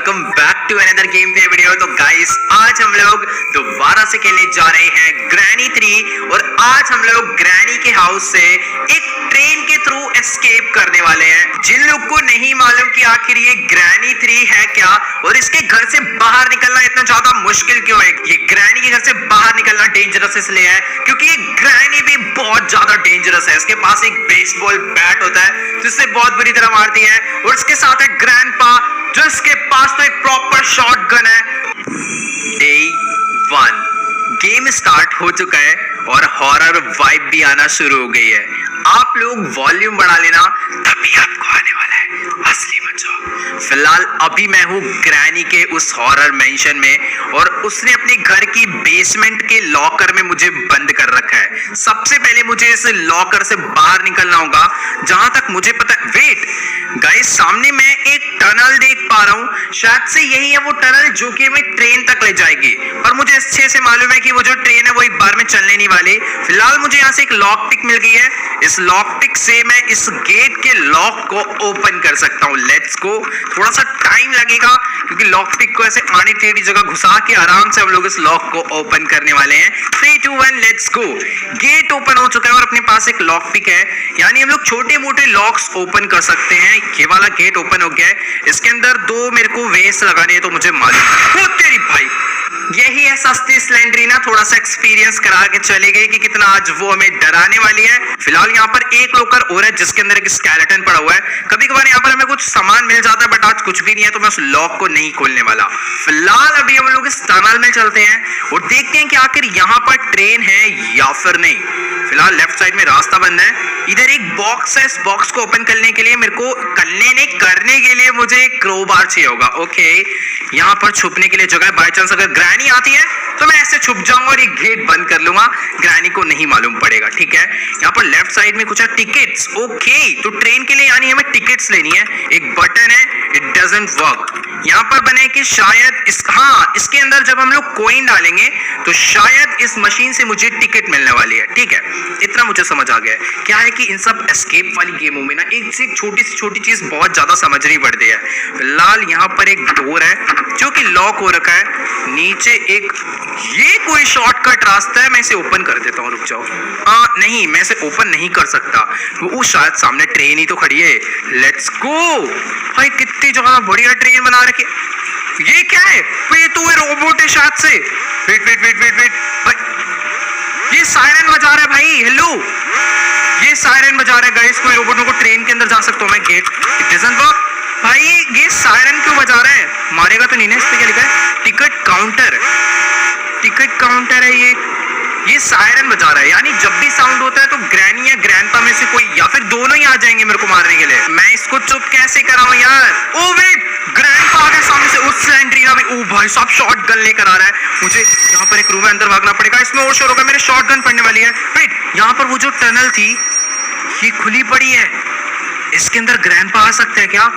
Welcome back to another game play video. तो guys आज हम लोग दोबारा से खेलने जा रहे हैं ग्रैनी 3 और आज हम लोग ग्रैनी के हाउस से एक ट्रेन के थ्रू एस्केप करने वाले हैं। जिन लोग को नहीं मालूम कि आखिर ये ग्रैनी 3 है क्या और इसके घर से बाहर निकलना इतना ज्यादा मुश्किल क्यों है, ये ग्रैनी के घर से बाहर निकलना डेंजरस इसलिए है क्योंकि ये ग्रैनी भी बहुत ज्यादा डेंजरस है। इसके पास एक बेसबॉल बैट होता है जिससे बहुत बुरी तरह मारती है और इसके साथ है ग्रैंडपा जो इसके पास तो एक प्रॉपर शॉटगन है। डे 1 गेम स्टार्ट हो चुका है और हॉरर वाइब भी आना शुरू हो गई है। आप लोग वॉल्यूम बढ़ा लेना तभी आपको आने वाला है असली मजा। फिलहाल अभी मैं हूँ ग्रैनी के उस हॉरर मेंशन में और उसने अपने घर की बेसमेंट के लॉकर में मुझे बंद कर रखा है। सबसे पहले मुझे इस लॉकर से बाहर निकलना होगा जहां तक मुझे पता है। वेट गाइस, सामने मैं एक टनल देख पा रहा हूँ, शायद से यही है वो टनल जो कि हमें ट्रेन तक ले जाएगी। पर मुझे अच्छे से मालूम है कि वो जो ट्रेन है वो एक बार में चलने नहीं वाली। फिलहाल मुझे यहाँ से एक लॉक पिक मिल गई है, इस लॉक पिक से मैं इस गेट के लॉक को ओपन कर सकता हूँ। Let's go. थोड़ा सा टाइम लगेगा क्योंकि लॉक पिक को ऐसे आड़ी टेढ़ी जगह घुसा के आराम से हम लोग इस लॉक को ओपन करने वाले हैं। 3 2 1 लेट्स गो। गेट ओपन हो चुका है और अपने पास एक लॉक पिक है, यानी हम लोग छोटे मोटे लॉक्स ओपन कर सकते हैं। ये वाला गेट ओपन हो गया है, इसके अंदर 2 मेरे को वेस्ट लगाने हैं तो मुझे मालूम है। तेरी भाई, यही है सस्ती स्लेंडरीना, थोड़ा सा एक्सपीरियंस करा के चले गई कि कितना आज वो हमें डराने वाली है। फिलहाल यहाँ पर एक लॉकर और है जिसके अंदर एक स्केलेटन पड़ा हुआ है। कभी कभार यहाँ पर हमें कुछ सामान मिल जाता है बट आज कुछ भी नहीं है तो मैं उस लॉक को नहीं खोलने वाला। फिलहाल अभी हम लोग इस टनल में चलते हैं और देखते हैं कि आखिर यहाँ पर ट्रेन है या फिर नहीं। फिलहाल लेफ्ट साइड में रास्ता बंद है, इधर एक बॉक्स है, इस बॉक्स को ओपन करने के लिए मेरे को करने के लिए मुझे एक क्रोबार चाहिए होगा। ओके, यहाँ पर छुपने के लिए जगह है, बाय चांस अगर ग्रैनी आती है तो मैं ऐसे छुप जाऊंगा और ये गेट बंद कर लूंगा, ग्रैनी को नहीं मालूम पड़ेगा। ठीक है, यहाँ पर लेफ्ट साइड में कुछ है, टिकट्स। ओके, तो ट्रेन के लिए यानी हमें टिकट्स लेनी है। एक बटन है, इट डजंट वर्क। यहाँ पर बने कि शायद इसके अंदर जब हम लोग कॉइन डालेंगे तो शायद इस मशीन से मुझे टिकट मिलने वाली है। ठीक है, इतना मुझे समझ आ गया है। क्या है कि इन सब एस्केप वाली गेमों में ना एक से छोटी से छोटी चीज बहुत ज्यादा समझनी पड़ती है। फिलहाल यहाँ पर एक डोर है जो कि लॉक हो रखा है, नीचे एक ये कोई शॉर्टकट रास्ता है, मैं इसे ओपन कर देता हूँ। रुक जाओ, नहीं मैं इसे ओपन नहीं कर सकता, वो शायद सामने ट्रेन ही तो खड़ी है। Let's go. भाई कितनी ज्यादा बढ़िया ट्रेन बना रखी है। ये क्या है? ये तो रोबोट है शायद से। Wait wait wait wait wait भाई, ये सायरन बजा रहा है भाई। हेलो, ये सायरन बजा रहा है गाइस। कोई रोबोट को ट्रेन के अंदर जा सकता हूँ मैं। Get it doesn't work. भाई ये सायरन क्यों बजा रहा है? मारेगा तो नहीं ना? इस पे क्या लिखा है? Ticket counter. टिकट काउंटर है ये सायरन बजा रहा है, यानी जब भी साउंड होता है तो ग्रैनी या ग्रैंडपा में से कोई या फिर दोनों ही आ जाएंगे मेरे को मारने के लिए। मैं इसको चुप कैसे कराऊं यार? ओ वेट, ग्रैंडपा आ गया सामने से। उस स्लेंडरीना भी, ओ भाई साहब शॉटगन लेकर आ रहा है। मुझे यहाँ पर एक रूम में अंदर भागना पड़ेगा, इसमें और शोर होगा, मेरे शॉटगन पड़ने वाली है। वेट, यहाँ पर वो जो टनल थी ये खुली पड़ी है, इसके अंदर ग्रैंडपा आ सकता है क्या?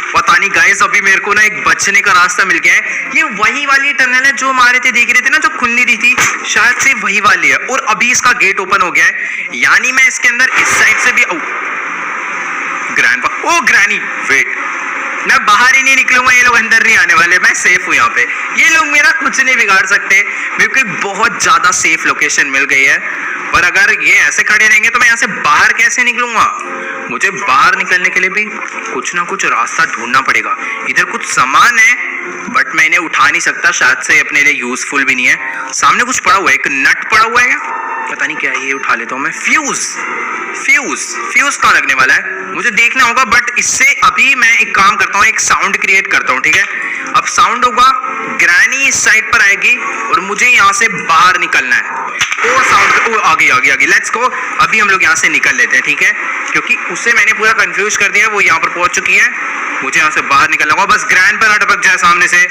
पता नहीं गाइस, अभी मेरे को ना एक बचने का रास्ता मिल गया है। ये वही वाली टनल है जो हमारे थे देख रहे थे ना, जो खुलनी दी थी, शायद से वही वाली है। और अभी इसका गेट ओपन हो गया है, यानी मैं इसके अंदर इस साइड से भी ग्रैंडपा। ओ ग्रैनी, वेट, मैं बाहर ही नहीं निकलूंगा, ये लोग अंदर नहीं आने वाले, मैं सेफ हूँ यहाँ पे। ये लोग मेरा कुछ नहीं बिगाड़ सकते, मेरे को एक बहुत ज्यादा सेफ लोकेशन मिल गई है। पर अगर ये ऐसे खड़े रहेंगे तो मैं यहाँ से बाहर कैसे निकलूंगा? मुझे बाहर निकलने के लिए भी कुछ ना कुछ रास्ता ढूंढना पड़ेगा। इधर कुछ सामान है बट मैं इन्हें उठा नहीं सकता, शायद से अपने लिए यूजफुल भी नहीं है। सामने कुछ पड़ा हुआ है, एक नट पड़ा हुआ है, पता नहीं क्या है, ये उठा लेता हूँ मैं। फ्यूज कहाँ लगने वाला है मुझे देखना होगा, बट इससे अभी मैं एक काम करता हूँ, एक साउंड क्रिएट करता हूँ। ठीक है, अब साउंड होगा, ग्रैनी इस साइड पर आएगी और मुझे यहाँ से बाहर निकलना है। और साउंड आगे लेट्स गो। अभी हम लोग यहाँ से निकल लेते हैं। ठीक है, क्योंकि उसे मैंने पूरा कंफ्यूज कर दिया, वो यहाँ पर पहुंच चुकी है, मुझे यहाँ से बाहर निकलना होगा। बस ग्रैंड पर अटक जाए सामने से।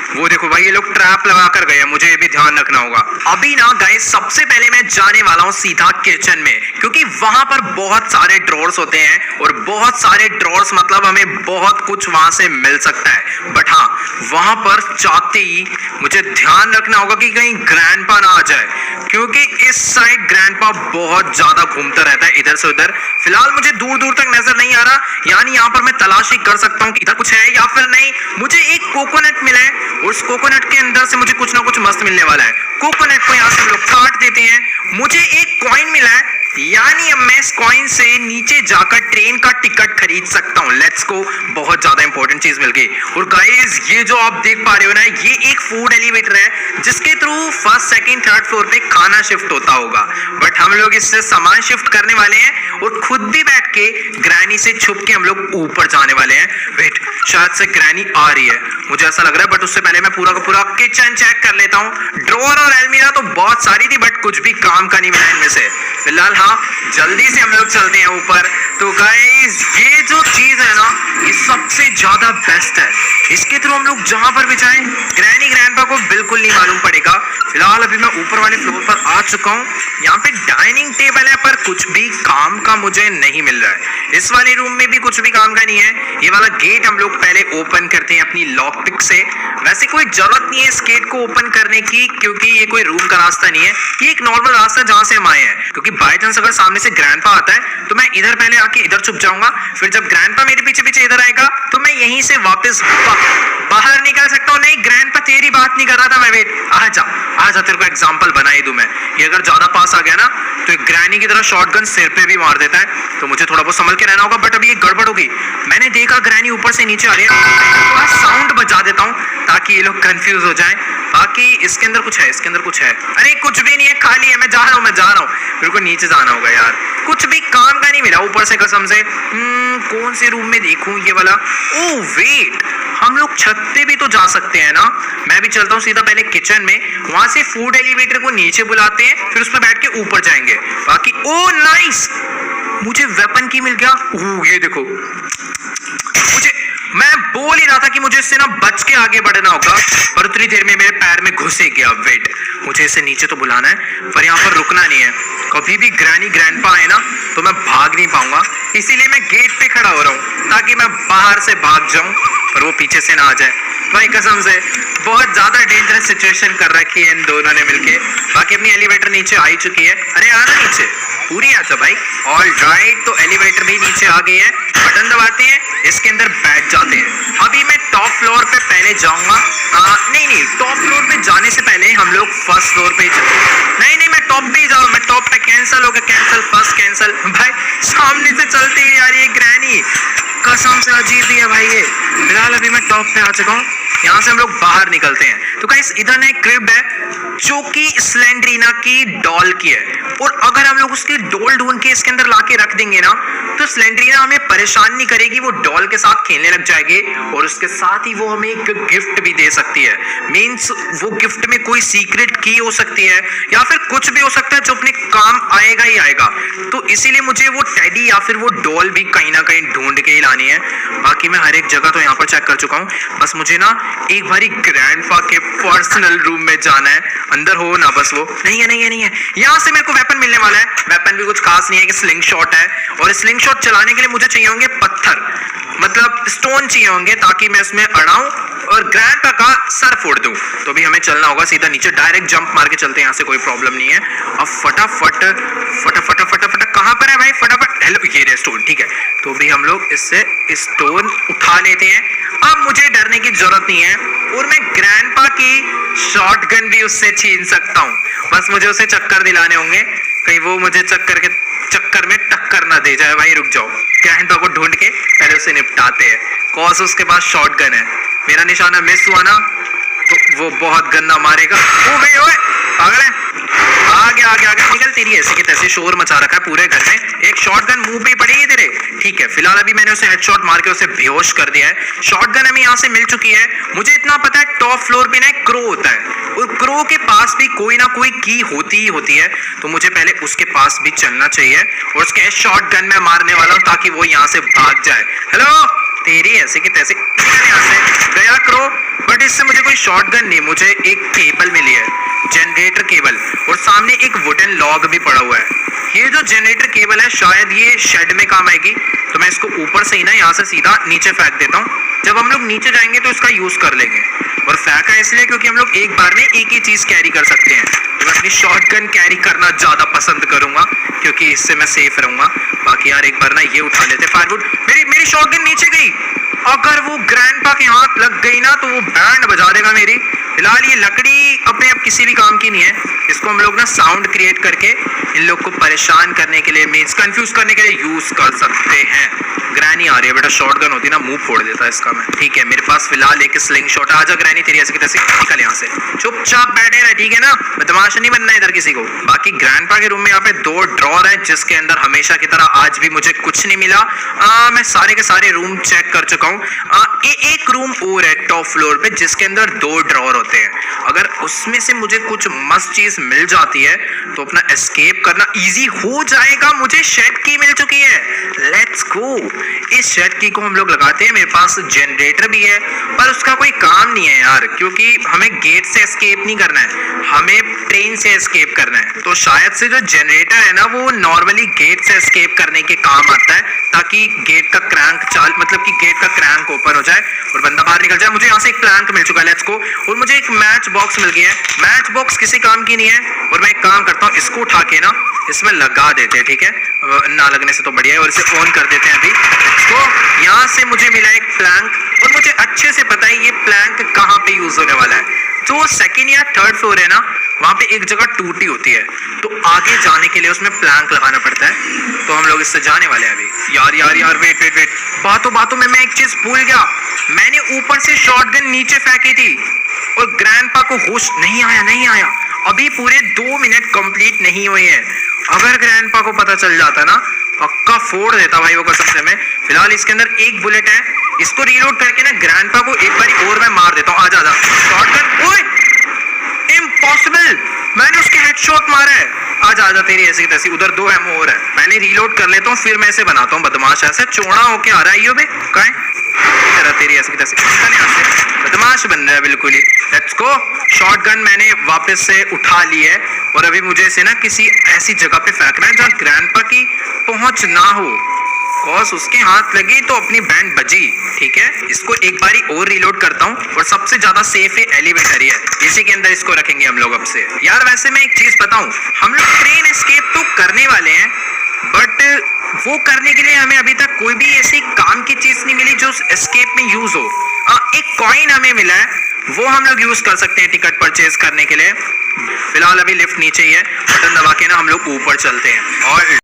वो देखो भाई, ये लोग ट्रैप लगा कर गए, मुझे ये भी ध्यान रखना होगा। अभी ना गाइस, सबसे पहले मैं जाने वाला हूँ सीधा किचन में, क्योंकि वहां पर बहुत सारे ड्रॉर्स होते हैं और बहुत सारे ड्रॉर्स मतलब हमें बहुत कुछ वहां से मिल सकता है। बट हाँ, वहां पर जाते ही मुझे ध्यान रखना होगा कि कहीं ग्रैंडपा ना आ जाए, क्योंकि इस साइड ग्रैंडपा बहुत ज्यादा घूमता रहता है इधर से उधर। फिलहाल मुझे दूर दूर तक नजर नहीं आ रहा, यानी यहाँ पर मैं तलाशी कर सकता हूँ कि इधर कुछ है या फिर नहीं। मुझे एक कोकोनट मिला है और उस कोकोनट के अंदर से मुझे कुछ ना कुछ मस्त मिलने वाला है। कोकोनट को यहाँ से हम लोग काट देते हैं। मुझे एक कॉइन मिला है, यानी अब मैं इस कॉइन से नीचे जाकर ट्रेन का टिकट खरीद सकता हूँ। लेट्स गो, बहुत ज्यादा इंपॉर्टेंट चीज मिल गई। और गाइस ये जो आप देख पा रहे हो ना, ये एक फूड एलिवेटर है जिसके through first second third floor पे खाना शिफ्ट होता होगा। बट हम लोग इससे सामान शिफ्ट करने वाले हैं और खुद भी बैठ के ग्रैनी से छुप के हम लोग ऊपर जाने वाले हैं। वेट, शायद से ग्रैनी आ रही है, मुझे ऐसा लग रहा है। बट उससे पहले मैं पूरा का पूरा किचन चेक कर लेता हूँ। ड्रॉअर और अलमीरा तो बहुत सारी थी बट कुछ भी काम का नहीं मिला इनमें से। फिलहाल हाँ, जल्दी से हम लोग चलते हैं ऊपर। तो गाइस ये जो चीज है ना, ये सबसे ज्यादा बेस्ट है। इसके थ्रू हम लोग जहां पर भी जाएं, ग्रैनी ग्रैंडपा को बिल्कुल नहीं मालूम पड़ेगा। फिलहाल अभी मैं ऊपर वाले फ्लोर पर आ चुका हूँ। यहाँ पे डाइनिंग टेबल है पर कुछ भी काम का मुझे नहीं मिल रहा है। इस वाले रूम में भी कुछ भी काम का नहीं है। ये वाला गेट हम लोग पहले ओपन करते हैं अपनी लॉक पिक से। वैसे कोई जरूरत नहीं है इस गेट को ओपन करने की, क्योंकि ये कोई रूम का रास्ता नहीं है, ये एक नॉर्मल रास्ता जहां से हम आए हैं। क्योंकि बाय चांस अगर सामने से ग्रैंडपा आता है तो मैं इधर पहले आके इधर छुप जाऊंगा, फिर जब ग्रैंडपा मेरे पीछे पीछे इधर आएगा तो मैं यहीं से वापस बाहर निकल सकता हूँ। नहीं ग्रैंडपा तेरी बात नहीं कर रहा था मैं। वेट, आजा तेरे को एग्जांपल बनाई दूं मैं। ये अगर ज्यादा पास आ गया ना तो एक ग्रैनी की तरह शॉटगन सिर पे भी मार देता है, तो मुझे थोड़ा बहुत संभल के रहना होगा। बट अभी एक गड़बड़ होगी, मैंने देखा ग्रैनी ऊपर से नीचे आ रही है, थोड़ा साउंड बजा देता हूँ ताकि ये लोग कंफ्यूज हो जाएं। बाकी इसके अंदर कुछ है, इसके अंदर कुछ है। अरे कुछ भी नहीं है, खाली है। मैं जा रहा हूँ मेरे को नीचे जाना होगा यार। कुछ भी काम का नहीं मिला ऊपर से कसम से। कौन से रूम में देखूं ये वाला? ओह वेट, हम लोग छत पे भी तो जा सकते हैं ना। मैं भी चलता हूँ सीधा पहले किचन में, वहां से फूड एलिवेटर को नीचे बुलाते हैं, फिर उस पर बैठ के ऊपर जाएंगे। बाकी ओह नाइस, मुझे वेपन की मिल गया। ओह ये देखो, मैं बोल ही रहा था कि मुझे इससे ना बच के आगे बढ़ना होगा, पर उतनी देर में मेरे पैर में घुस ही गया। वेट, मुझे इसे नीचे तो बुलाना है पर यहाँ पर रुकना नहीं है। कभी भी ग्रैनी ग्रैंडपा आए ना तो मैं भाग नहीं पाऊंगा, इसीलिए मैं गेट पे खड़ा हो रहा हूँ ताकि मैं बाहर से भाग जाऊं पर वो पीछे से ना आ जाए। भाई कसम से बहुत ज्यादा डेंजरस सिचुएशन कर रखी है इन दोनों ने मिलके। बाकी अपनी एलिवेटर नीचे आ ही चुकी है। अरे आना नीचे, पूरी आ जाओ भाई। ऑल राइट, तो एलिवेटर भी नीचे आ गई है। बटन दबाते हैं, इसके अंदर बैठ जाते हैं। अभी मैं टॉप फ्लोर पे पहले जाऊंगा। नहीं, टॉप फ्लोर पे जाने से पहले हम लोग फर्स्ट फ्लोर पे नहीं, मैं टॉप पे ही जाऊँ। मैं टॉप पे कैंसिल हो गया, कैंसिल फर्स्ट कैंसिल। भाई सामने से चलती है यार ये ग्रैनी, कसम से अजीब ही है भाई ये। फिलहाल अभी मैं टॉप पे आ चुका हूँ, यहाँ से हम लोग बाहर निकलते हैं। तो गाइस इधर ना एक क्रिब है जो कि स्लेंड्रीना की डॉल की है, और अगर हम लोग उसकी डॉल ढूंढ के इसके अंदर लाके रख देंगे ना तो स्लेंड्रीना हमें परेशान नहीं करेगी, वो डॉल के साथ खेलने लग जाएगी और उसके साथ ही वो हमें एक गिफ्ट भी दे सकती है। मींस वो गिफ्ट में कोई सीक्रेट की हो सकती है या फिर कुछ भी हो सकता है जो अपने काम आएगा ही आएगा। तो इसीलिए मुझे वो टेडी या फिर वो डॉल भी कहीं ना कहीं ढूंढ के ही लानी है। बाकी मैं हर एक जगह तो यहाँ पर चेक कर चुका हूँ, बस मुझे ना एक बारी ग्रैंडपा के पर्सनल रूम में जाना है। अंदर हो ना बस वो। नहीं है। यहाँ से मेरे को वेपन मिलने वाला है। वेपन भी कुछ खास नहीं है कि स्लिंग शॉट है, और स्लिंग शॉट चलाने के लिए मुझे चाहिए होंगे पत्थर, मतलब स्टोन चाहिए होंगे ताकि मैं उसमें अड़ाऊं और ग्रैंडपा का सर फोड़ दूं। तो भी हमें चलना होगा सीधा नीचे, डायरेक्ट जंप मार के चलते हैं, यहाँ से कोई प्रॉब्लम नहीं है। अब फटाफट कहाँ पर है भाई? फटाफट, हेलो ये रहे स्टोन, ठीक है। तो भी हम लोग इससे स्टोन उठा लेते हैं। अब मुझे डरने की जरूरत नहीं है और मैं ग्रैंडपा की शॉटगन भी उससे छीन सकता हूँ। बस मुझे उसे चक्कर दिलाने होंगे, कहीं वो मुझे चक्कर में टक्कर ना दे जाए। भाई रुक जाओ, ग्रैंडपा को ढूंढ के पहले उसे निपटाते हैं। कॉस उसके पास शॉटगन है, मेरा निशाना मिस हुआ ना तो वो बहुत गंदा मारेगा। ओए पागल है, आगे निकल। तेरी ऐसे की तैसे शोर मचा रखा है पूरे घर में, एक शॉटगन मुंह पे पड़ी है तेरे। ठीक है, फिलहाल अभी मैंने उसे हेडशॉट मार के उसे बेहोश कर दिया है। शॉटगन हमें यहाँ से मिल चुकी है। मुझे इतना पता है टॉप फ्लोर पे ना एक क्रो होता है, और क्रो के पास भी कोई ना कोई की होती ही होती है, तो मुझे पहले उसके पास भी चलना चाहिए और उसके शॉटगन में मारने वाला हूँ ताकि वो यहाँ से भाग जाए। हेलो, तेरी ऐसे की तैसे यहाँ से गया क्रो, बट बट इससे मुझे कोई शॉटगन नहीं, मुझे एक केबल मिली है, जनरेटर केबल, और सामने एक वुडन लॉग भी पड़ा हुआ है। ये जो जनरेटर केबल है शायद ये शेड में काम आएगी, तो मैं इसको ऊपर से ही ना यहाँ से सीधा नीचे फेंक देता हूँ। जब हम लोग नीचे जाएंगे तो इसका यूज कर लेंगे। और फेंका इसलिए क्योंकि हम लोग एक बार में एक ही चीज कैरी कर सकते हैं। तो मैं अपनी शॉटगन कैरी करना ज्यादा पसंद करूंगा क्योंकि इससे मैं सेफ रहूंगा। बाकी यार एक बार ना ये उठा लेते फायरवुड। मेरी शॉटगन नीचे गई, अगर वो ग्रैंडपा के हाथ लग गई ना तो वो बैंड बजा देगा मेरी। फिलहाल ये लकड़ी अपने आप किसी भी काम की नहीं है, इसको हम लोग ना साउंड क्रिएट करके इन लोग को परेशान करने के लिए, मींस कंफ्यूज करने के लिए यूज कर सकते हैं। ग्रैनी आ रही है बेटा, शॉटगन होती ना मुंह फोड़ देता इसका मैं। ठीक है मेरे पास फिलहाल एक स्लिंग शॉट। आजा ग्रैनी तेरी ऐसी की तैसी निकल यहाँ से, चुपचाप बैठे रहे ठीक है ना, बदमाश नहीं बनना इधर किसी को। बाकी ग्रैंडपा के रूम में यहाँ पे 2 ड्रॉर है जिसके अंदर हमेशा की तरह आज भी मुझे कुछ नहीं मिला। मैं सारे के सारे रूम चेक कर चुका हूँ। एक रूम और है टॉप फ्लोर पे जिसके अंदर 2 ड्रॉर होते हैं। अगर उसमें से मुझे कुछ मस्त चीज मिल जाती है तो अपना एस्केप करना इजी हो जाएगा। मुझे शेड की मिल चुकी है, लेट्स गो। इस शेड की को हम लोग लगाते हैं। मेरे पास जनरेटर भी है पर उसका कोई काम नहीं है यार, क्योंकि हमें गेट से एस्केप नहीं करना है, हमें ट्रेन से एस्केप करना है। तो शायद से जो जनरेटर है ना वो नॉर्मली गेट से एस्केप करने के काम आता है, ताकि गेट का क्रैंक मतलब कि गेट का क्रैंक ओपन हो जाए और बंदा बाहर निकल जाए। मुझे यहाँ से एक प्लैंक मिल चुका है, लेट्स गो। और मुझे एक मैच बॉक्स मिल गया है। मैच बॉक्स किसी काम की नहीं है और मैं एक काम करता हूँ, इसको उठा के ना इसमें लगा देते हैं, ठीक है, ना लगने से तो बढ़िया है। और इसे ऑन कर देते हैं अभी। तो यहाँ से मुझे मिला एक प्लैंक और मुझे अच्छे से पता है ये प्लैंक कहाँ पे यूज होने वाला है। जो 2nd या 3rd फ्लोर है ना वहाँ पे एक जगह टूटी होती है, तो आगे जाने के लिए उसमें प्लैंक लगाना पड़ता है। तो हम लोग इससे जाने वाले हैं अभी। यार वेट बातों में मैं एक चीज भूल गया। मैंने ऊपर से शॉटगन नीचे फेंकी थी और ग्रैंडपा को होश नहीं आया। अभी पूरे 2 मिनट कंप्लीट नहीं हुए हैं। अगर ग्रैंडपा को पता चल जाता ना पक्का फोड़ देता भाई वो कसम से। मैं फिलहाल इसके अंदर एक बुलेट है, इसको रीलोड करके ना ग्रैंडपा को एक बार और मैं मार देता हूँ। आजा शॉटगन, ओए इम्पॉसिबल, मैंने उसके हेडशॉट मारा है। आजा तेरी ऐसी तैसी, उधर 2 एमओ और है। पहले रीलोड कर लेता हूँ फिर मैं इसे बनाता हूँ बदमाश। ऐसे चौड़ा होके आ रहा है ये बे तेरा, तेरी ऐसी तैसी बदमाश बन रहा है बिल्कुल ही। Let's go. शॉटगन मैंने वापस से उठा ली है और अभी मुझे इसे ना किसी ऐसी जगह पे फेंकना है जहाँ ग्रैंडपा की पहुंच ना हो, कॉज उसके हाथ लगी तो अपनी बैंड बजी। ठीक है इसको एक बारी और रीलोड करता हूँ और सबसे ज्यादा सेफ एलिवेटर ही है, इसी के अंदर इसको रखेंगे हम लोग अब से। यार वैसे मैं एक चीज बताऊं, हम लोग ट्रेन एस्केप तो करने वाले हैं बट वो करने के लिए हमें अभी तक कोई भी ऐसी काम की चीज नहीं मिली जो एस्केप में यूज हो। एक कॉइन हमें मिला है, वो हम लोग यूज कर सकते हैं टिकट परचेज करने के लिए। फिलहाल अभी लिफ्ट नीचे ही है, बटन दबा के ना हम लोग ऊपर चलते हैं। और